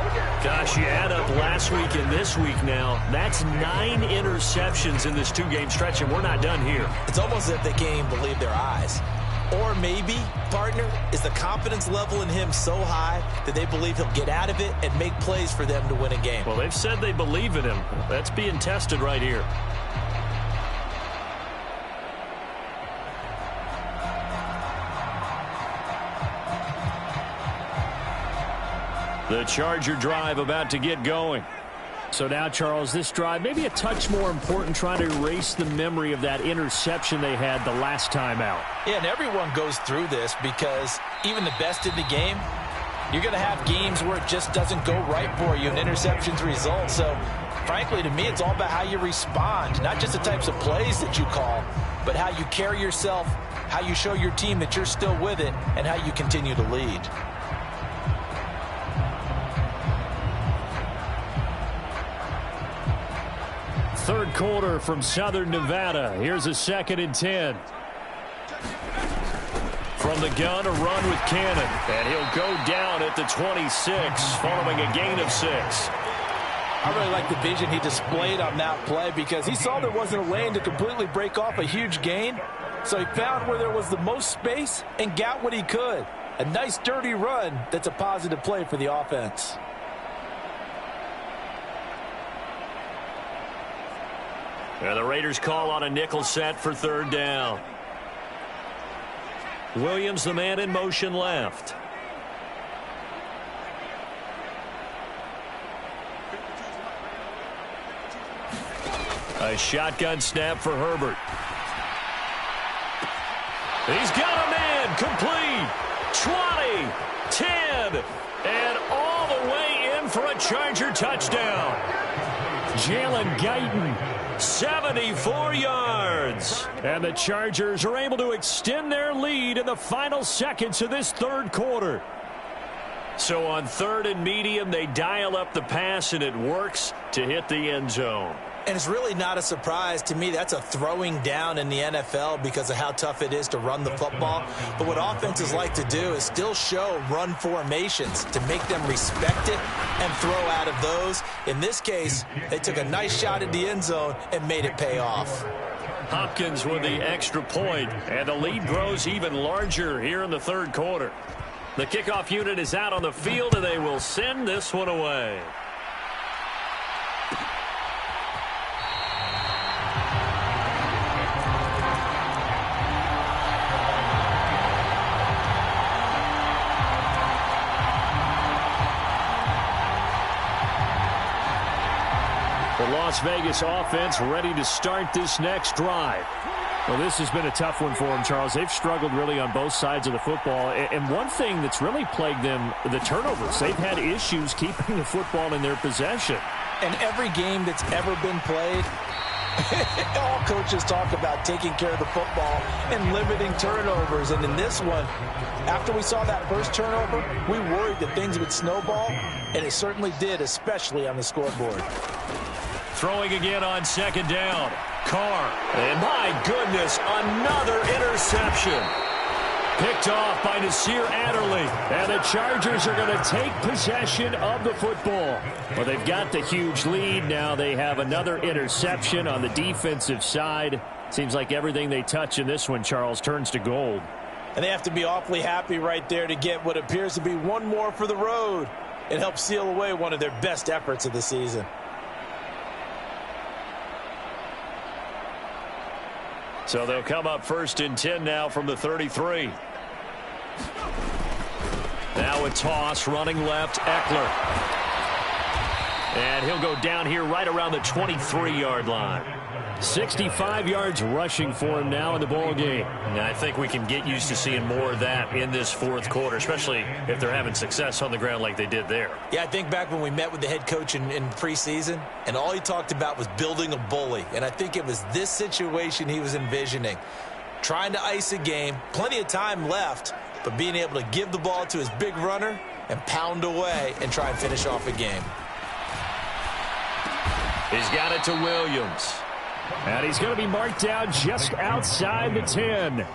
A: Gosh, you add up last week and this week now. That's 9 interceptions in this 2-game stretch, and we're not done here.
B: It's almost as if they can't even believe their eyes. Or maybe, partner, is the confidence level in him so high that they believe he'll get out of it and make plays for them to win a game.
A: Well, they've said they believe in him. That's being tested right here. The Charger drive about to get going. So now, Charles, this drive maybe a touch more important, trying to erase the memory of that interception they had the last time out.
B: Yeah, and everyone goes through this because even the best in the game, you're going to have games where it just doesn't go right for you and interceptions result. So, frankly, to me, it's all about how you respond, not just the types of plays that you call, but how you carry yourself, how you show your team that you're still with it, and how you continue to lead.
A: Third quarter from Southern Nevada. Here's a 2nd and 10. From the gun, a run with Cannon. And he'll go down at the 26 following a gain of 6.
B: I really like the vision he displayed on that play because he saw there wasn't a lane to completely break off a huge gain. So he found where there was the most space and got what he could. A nice dirty run that's a positive play for the offense.
A: And the Raiders call on a nickel set for 3rd down. Williams, the man in motion left. A shotgun snap for Herbert. He's got a man complete. 20, 10, and all the way in for a Charger touchdown. Jalen Guyton, 74 yards. And the Chargers are able to extend their lead in the final seconds of this 3rd quarter. So on 3rd and medium, they dial up the pass, and it works to hit the end zone.
B: And it's really not a surprise to me. That's a throwing down in the NFL because of how tough it is to run the football. But what offenses like to do is still show run formations to make them respect it and throw out of those. In this case, they took a nice shot at the end zone and made it pay off.
A: Hopkins with the extra point, and the lead grows even larger here in the 3rd quarter. The kickoff unit is out on the field, and they will send this one away. The Las Vegas offense ready to start this next drive. Well, this has been a tough one for them, Charles. They've struggled really on both sides of the football. And one thing that's really plagued them, the turnovers. They've had issues keeping the football in their possession.
B: And every game that's ever been played, all coaches talk about taking care of the football and limiting turnovers. And in this one, after we saw that first turnover, we worried that things would snowball, and it certainly did, especially on the scoreboard.
A: Throwing again on 2nd down. Carr. And my goodness, another interception. Picked off by Nasir Adderley. And the Chargers are going to take possession of the football. Well, they've got the huge lead. Now they have another interception on the defensive side. Seems like everything they touch in this one, Charles, turns to gold.
B: And they have to be awfully happy right there to get what appears to be one more for the road. It helps seal away one of their best efforts of the season.
A: So they'll come up 1st and 10 now from the 33. Now a toss running left, Eckler. And he'll go down here right around the 23-yard line. 65 yards rushing for him now in the ball game. And I think we can get used to seeing more of that in this fourth quarter, especially if they're having success on the ground like they did there.
B: Yeah, I think back when we met with the head coach in preseason, and all he talked about was building a bully. And I think it was this situation he was envisioning. Trying to ice a game, plenty of time left, but being able to give the ball to his big runner and pound away and try and finish off a game.
A: He's got it to Williams. And he's going to be marked down just outside the 10.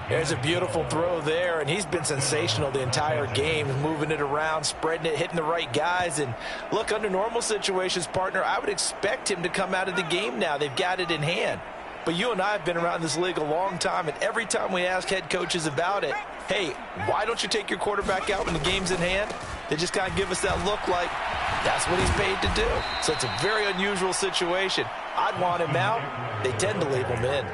B: There's a beautiful throw there, and he's been sensational the entire game, moving it around, spreading it, hitting the right guys. And look, under normal situations, partner, I would expect him to come out of the game now. They've got it in hand. But you and I have been around this league a long time, and every time we ask head coaches about it, hey, why don't you take your quarterback out when the game's in hand? They just kind of give us that look like that's what he's paid to do. So it's a very unusual situation. I'd want him out. They tend to leave him in.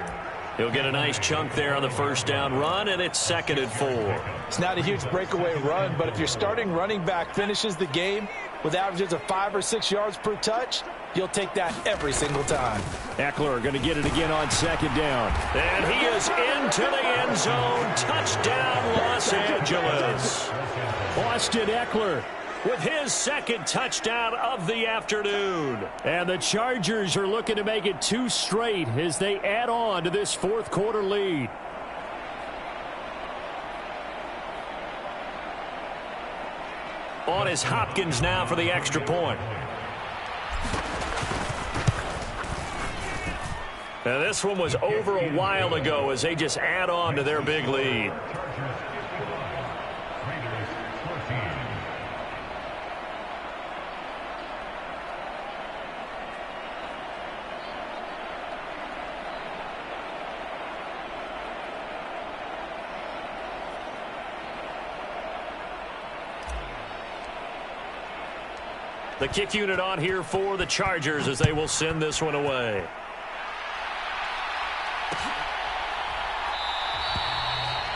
A: He'll get a nice chunk there on the first down run, and it's 2nd and 4.
C: It's not a huge breakaway run, but if your starting running back finishes the game with averages of 5 or 6 yards per touch, you'll take that every single time.
A: Eckler going to get it again on 2nd down. And he is into the end zone. Touchdown, Los Angeles. Austin Eckler with his 2nd touchdown of the afternoon. And the Chargers are looking to make it 2 straight as they add on to this fourth quarter lead. On is Hopkins now for the extra point. Now this one was over a while ago as they just add on to their big lead. The kick unit on here for the Chargers as they will send this one away.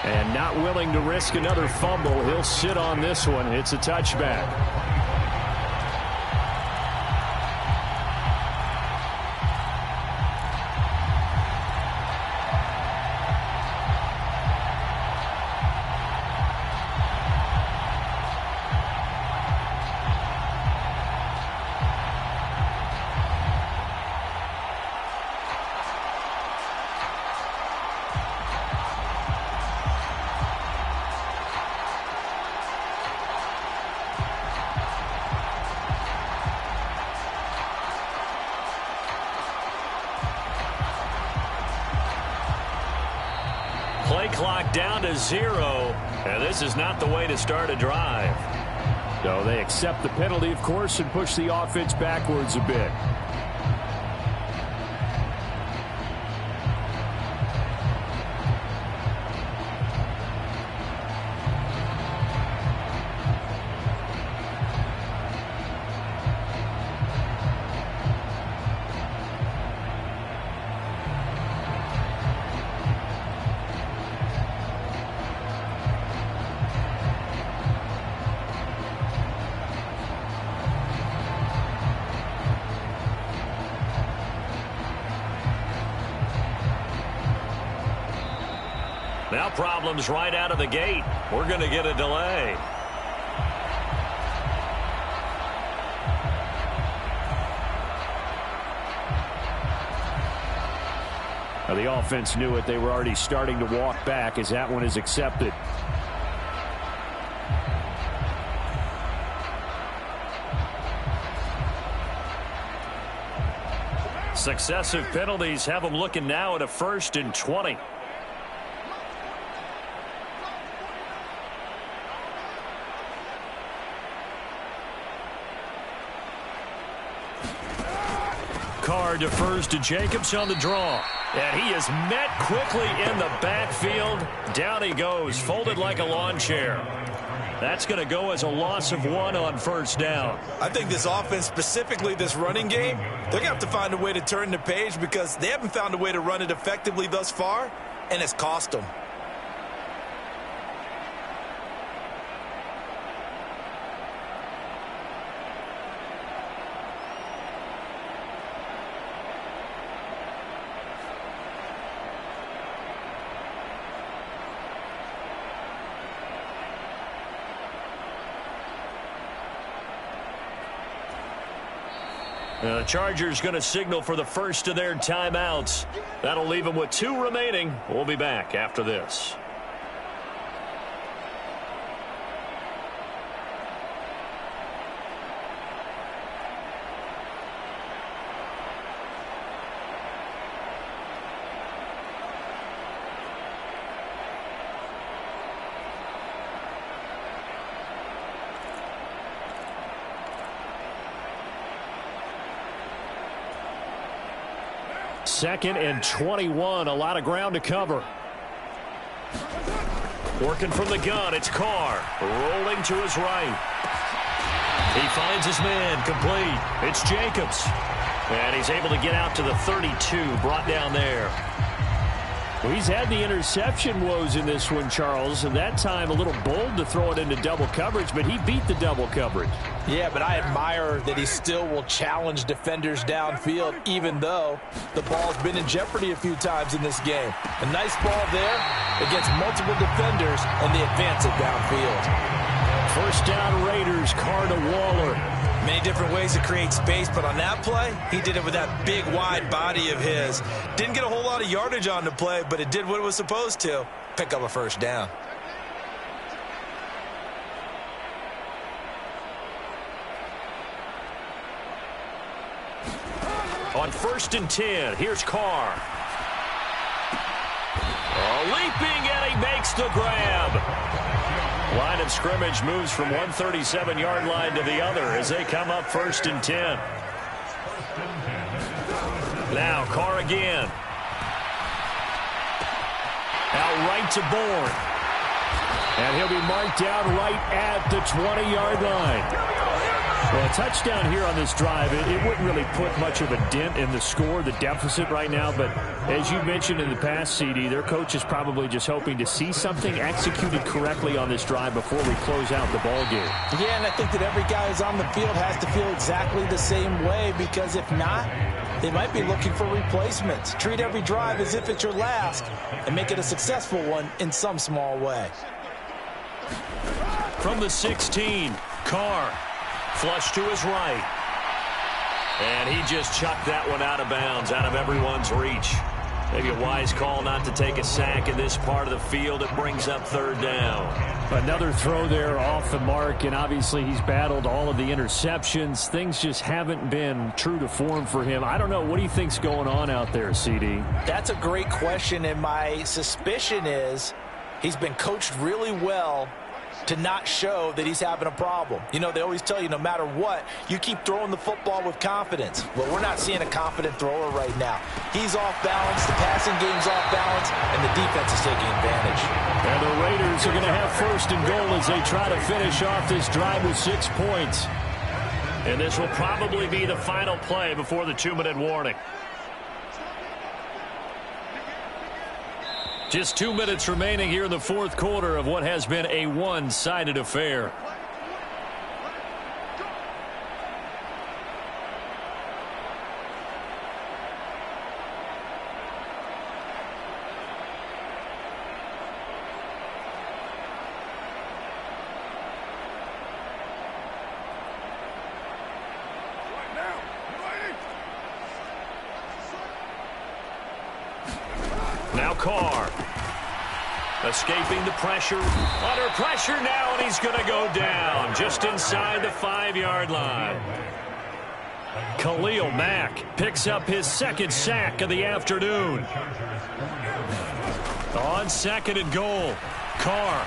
A: And not willing to risk another fumble. He'll sit on this one. It's a touchback. Play clock down to 0, and this is not the way to start a drive. So they accept the penalty, of course, and push the offense backwards a bit. Now problems right out of the gate. We're going to get a delay. Now the offense knew it. They were already starting to walk back as that one is accepted. Successive penalties have them looking now at a 1st and 20. Carr defers to Jacobs on the draw. And he is met quickly in the backfield. Down he goes, folded like a lawn chair. That's going to go as a loss of 1 on 1st down.
B: I think this offense, specifically this running game, they're going to have to find a way to turn the page because they haven't found a way to run it effectively thus far, and it's cost them.
A: The Chargers going to signal for the first of their timeouts. That'll leave them with 2 remaining. We'll be back after this. Second and 21, a lot of ground to cover. Working from the gun, it's Carr. Rolling to his right. He finds his man, complete. It's Jacobs. And he's able to get out to the 32, brought down there.
D: Well, he's had the interception woes in this one, Charles, and that time a little bold to throw it into double coverage, but he beat the double coverage.
C: Yeah, but I admire that he still will challenge defenders downfield, even though the ball's been in jeopardy a few times in this game. A nice ball there against multiple defenders, and they advance it downfield.
D: First down Raiders, Carr to Waller.
B: Many different ways to create space, but on that play, he did it with that big, wide body of his. Didn't get a whole lot of yardage on the play, but it did what it was supposed to. Pick up a first down.
A: On 1st and 10, here's Carr. Leaping, and he makes the grab. Line of scrimmage moves from 137-yard line to the other as they come up 1st and 10. Now Carr again. Out right to Bourne.
D: And he'll be marked down right at the 20-yard line. Well, a touchdown here on this drive, it wouldn't really put much of a dent in the score, the deficit right now. But as you mentioned in the past, CD, their coach is probably just hoping to see something executed correctly on this drive before we close out the ball game.
C: Yeah, and I think that every guy who's on the field has to feel exactly the same way, because if not, they might be looking for replacements. Treat every drive as if it's your last and make it a successful one in some small way.
A: From the 16, Carr. Flush to his right. And he just chucked that one out of bounds, out of everyone's reach. Maybe a wise call not to take a sack in this part of the field. It brings up 3rd down.
D: Another throw there off the mark, and obviously he's battled all of the interceptions. Things just haven't been true to form for him. I don't know. What do you think's going on out there, CD?
C: That's a great question, and my suspicion is he's been coached really well to not show that he's having a problem. You know, they always tell you no matter what, you keep throwing the football with confidence. Well, we're not seeing a confident thrower right now. He's off balance, the passing game's off balance, and the defense is taking advantage.
D: And the Raiders are going to have 1st and goal as they try to finish off this drive with 6 points.
A: And this will probably be the final play before the 2-minute warning. Just 2 minutes remaining here in the 4th quarter of what has been a one-sided affair. Now Carr. Escaping the pressure. Under pressure now, and he's going to go down just inside the 5-yard line. Khalil Mack picks up his 2nd sack of the afternoon. On 2nd and goal, Carr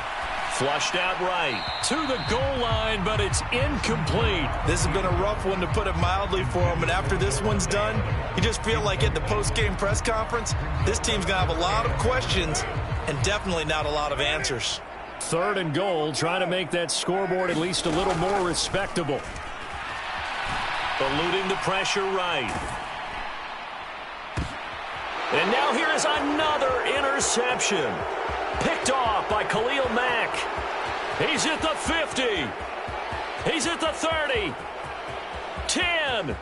A: flushed out right to the goal line, but it's incomplete.
B: This has been a rough one, to put it mildly, for him. And after this one's done, you just feel like at the post-game press conference, this team's going to have a lot of questions and definitely not a lot of answers.
D: 3rd and goal, trying to make that scoreboard at least a little more respectable.
A: Eluding the pressure right. And now here is another interception. Picked off by Khalil Mack. He's at the 50. He's at the 30. 10.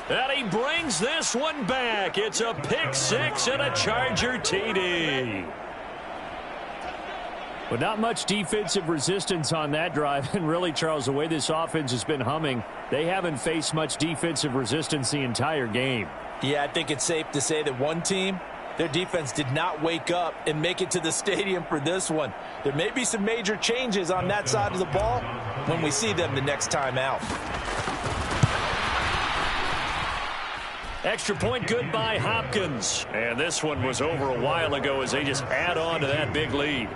A: And he brings this one back. It's a pick 6 and a Charger TD.
D: But not much defensive resistance on that drive. And really, Charles, the way this offense has been humming, they haven't faced much defensive resistance the entire game.
C: Yeah, I think it's safe to say that one team, their defense did not wake up and make it to the stadium for this one. There may be some major changes on that side of the ball when we see them the next time out.
A: Extra point good by Hopkins. And this one was over a while ago as they just add on to that big lead.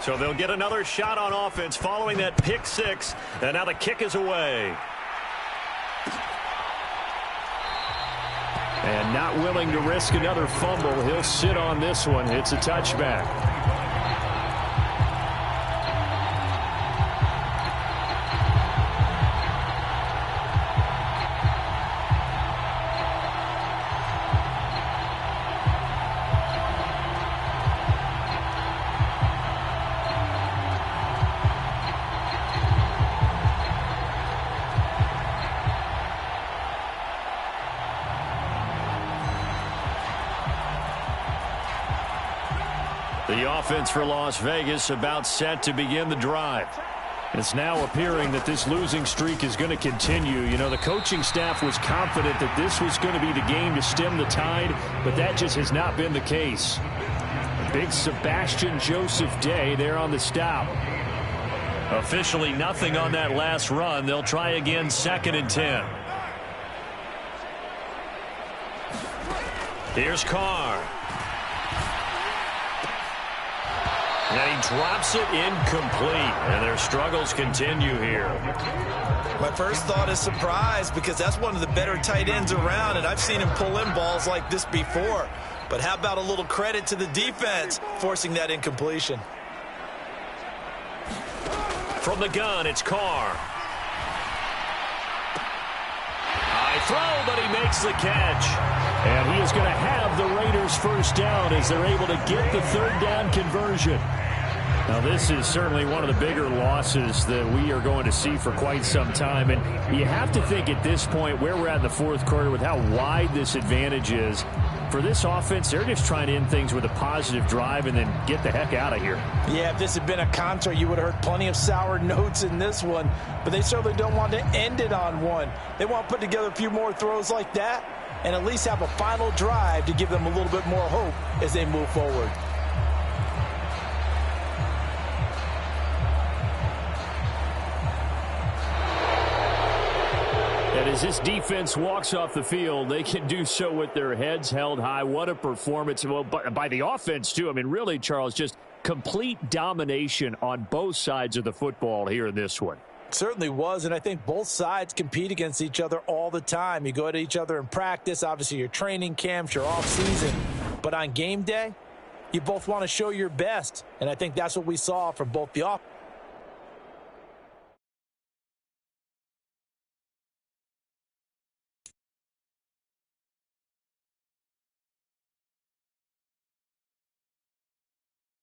A: So they'll get another shot on offense following that pick six. And now the kick is away.
D: And not willing to risk another fumble. He'll sit on this one. It's a touchback.
A: The offense for Las Vegas about set to begin the drive.
D: It's now appearing that this losing streak is going to continue. You know, the coaching staff was confident that this was going to be the game to stem the tide, but that just has not been the case. A big Sebastian Joseph day there on the stop.
A: Officially nothing on that last run. They'll try again 2nd and 10. Here's Carr. And he drops it incomplete. And their struggles continue here.
B: My first thought is surprise because that's one of the better tight ends around, and I've seen him pull in balls like this before. But how about a little credit to the defense forcing that incompletion?
A: From the gun, it's Carr. High throw, but he makes the catch.
D: And he is going to have the Raiders first down as they're able to get the 3rd down conversion. Now, this is certainly one of the bigger losses that we are going to see for quite some time. And you have to think at this point where we're at in the 4th quarter with how wide this advantage is. For this offense, they're just trying to end things with a positive drive and then get the heck out of here.
C: Yeah, if this had been a concert, you would have heard plenty of sour notes in this one. But they certainly don't want to end it on one. They want to put together a few more throws like that and at least have a final drive to give them a little bit more hope as they move forward.
D: And as this defense walks off the field, they can do so with their heads held high. What a performance. Well, by the offense, too. I mean, really, Charles, just complete domination on both sides of the football here in this one.
C: Certainly was, and I think both sides compete against each other all the time. You go at each other in practice, obviously your training camps, your off-season. But on game day, you both want to show your best, and I think that's what we saw from both the offense